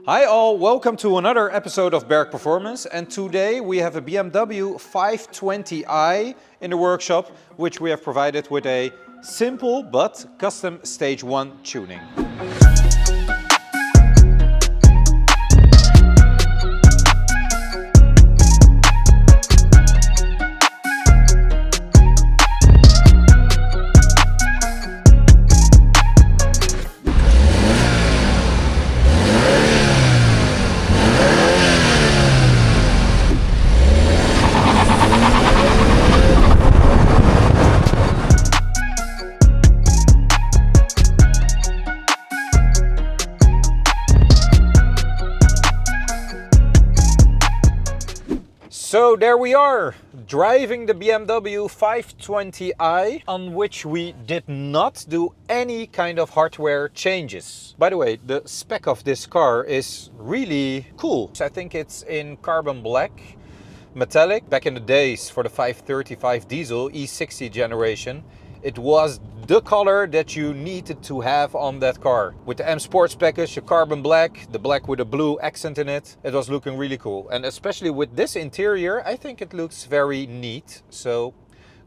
Hi all, welcome to another episode of Berg Performance, and today we have a BMW 520i in the workshop, which we have provided with a simple but custom stage 1 tuning. So there we are, driving the BMW 520i, on which we did not do any kind of hardware changes. By the way, the spec of this car is really cool. I think it's in carbon black, metallic. Back in the days for the 535 diesel E60 generation, it was the color that you needed to have on that car. With the M Sports package, the carbon black, the black with a blue accent in it, it was looking really cool. And especially with this interior, I think it looks very neat. So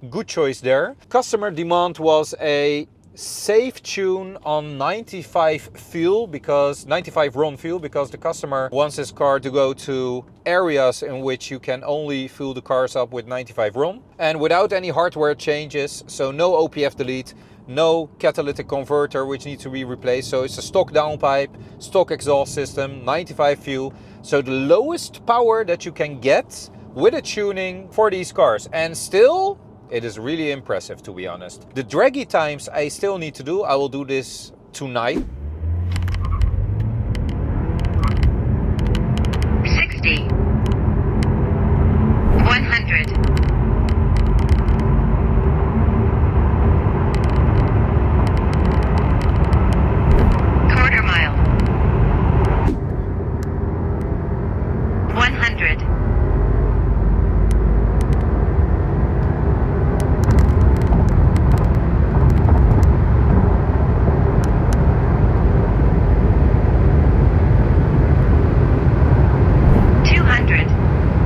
good choice there. Customer demand was a safe tune on 95 fuel, because 95 RON fuel, because the customer wants his car to go to areas in which you can only fuel the cars up with 95 RON, and without any hardware changes. So no OPF delete, no catalytic converter which needs to be replaced. So it's a stock downpipe, stock exhaust system, 95 fuel. So the lowest power that you can get with a tuning for these cars, and still it is really impressive, to be honest. The draggy times I still need to do. I will do this tonight. 60, 100, quarter mile, 100, 200.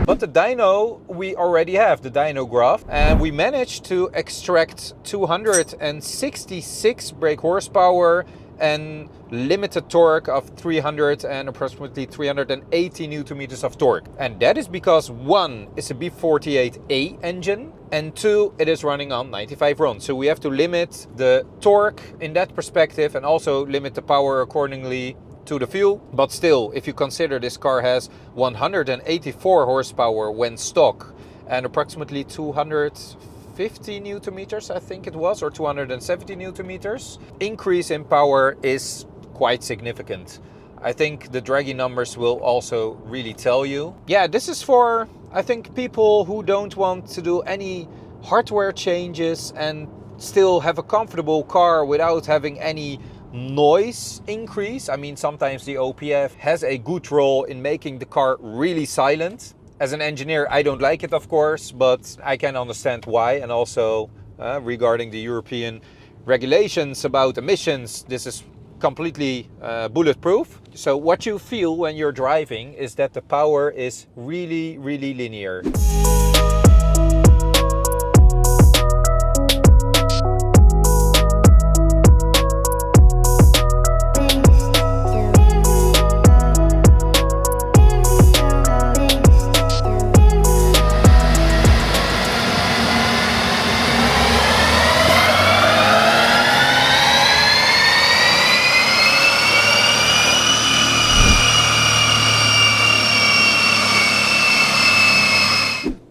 But the dyno, we already have the dyno graph, and we managed to extract 266 brake horsepower and limited torque of 300 and approximately 380 Newton meters of torque. And that is because one is a B48A engine, and two, it is running on 95 RON. So we have to limit the torque in that perspective and also limit the power accordingly to the fuel. But still, if you consider this car has 184 horsepower when stock and approximately 250 Newton meters, I think it was, or 270 Newton meters, increase in power is quite significant. I think the draggy numbers will also really tell you. Yeah, this is for, I think, people who don't want to do any hardware changes and still have a comfortable car without having any noise increase. I mean, sometimes the OPF has a good role in making the car really silent. As an engineer, I don't like it, of course, but I can understand why. And also regarding the European regulations about emissions, this is completely bulletproof. So what you feel when you're driving is that the power is really, really linear.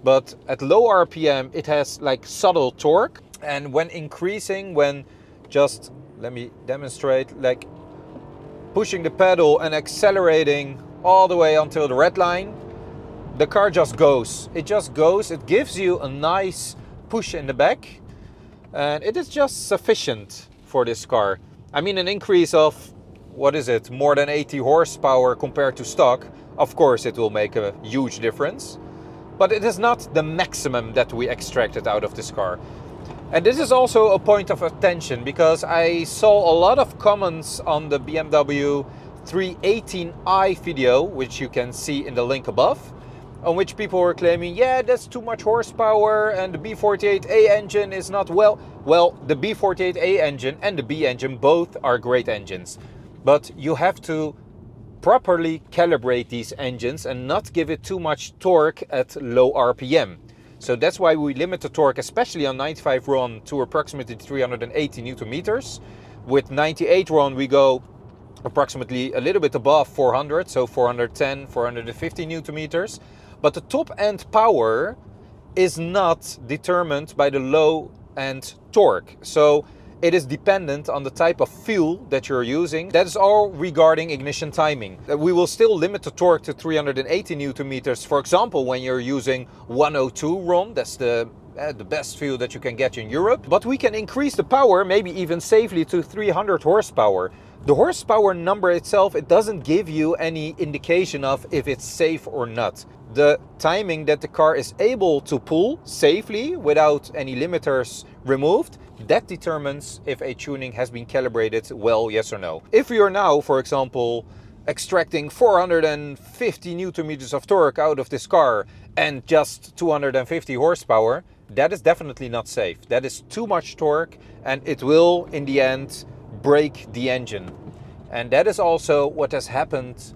But at low RPM, it has like subtle torque. And when increasing, when just, let me demonstrate, like pushing the pedal and accelerating all the way until the red line, the car just goes. It just goes. It gives you a nice push in the back. And it is just sufficient for this car. I mean, an increase of, what is it, more than 80 horsepower compared to stock. Of course, it will make a huge difference. But it is not the maximum that we extracted out of this car. And this is also a point of attention, because I saw a lot of comments on the BMW 518i video, which you can see in the link above, on which people were claiming, yeah, that's too much horsepower and the B48A engine is not well. Well, the B48A engine and the B engine both are great engines, but you have to properly calibrate these engines and not give it too much torque at low RPM. So that's why we limit the torque, especially on 95 RON, to approximately 380 Newton meters. With 98 RON, we go approximately a little bit above 400, so 410, 450 Newton meters. But the top end power is not determined by the low end torque. So it is dependent on the type of fuel that you're using. That is all regarding ignition timing. We will still limit the torque to 380 Newton meters, for example, when you're using 102 RON. That's the best fuel that you can get in Europe. But we can increase the power, maybe even safely, to 300 horsepower. The horsepower number itself, it doesn't give you any indication of if it's safe or not. The timing that the car is able to pull safely without any limiters removed, that determines if a tuning has been calibrated well, yes or no. If you're now, for example, extracting 450 Newton meters of torque out of this car and just 250 horsepower, that is definitely not safe. That is too much torque and it will, in the end, break the engine. And that is also what has happened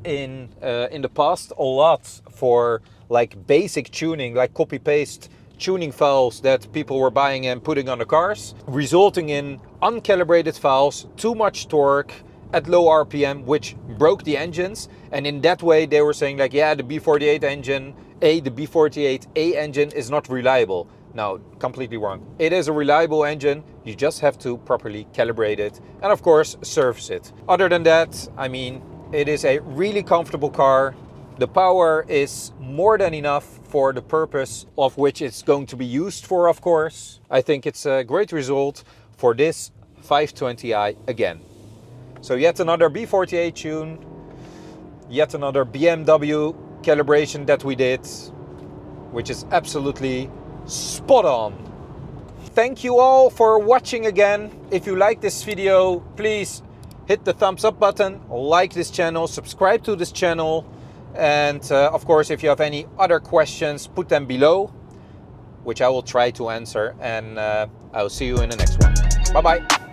in the past a lot for like basic tuning, like copy-paste tuning files that people were buying and putting on the cars, resulting in uncalibrated files, too much torque at low RPM, which broke the engines. And in that way they were saying like, yeah, the B48 engine, the B48A engine is not reliable. No, completely wrong. It is a reliable engine. You just have to properly calibrate it and of course service it. Other than that, I mean, it is a really comfortable car. The power is more than enough for the purpose of which it's going to be used for, of course. I think it's a great result for this 520i again. So yet another B48 tune, yet another BMW calibration that we did, which is absolutely spot on. Thank you all for watching again. If you like this video, please hit the thumbs up button, like this channel, subscribe to this channel, and of course, if you have any other questions, put them below, which I will try to answer, and I'll see you in the next one. Bye bye.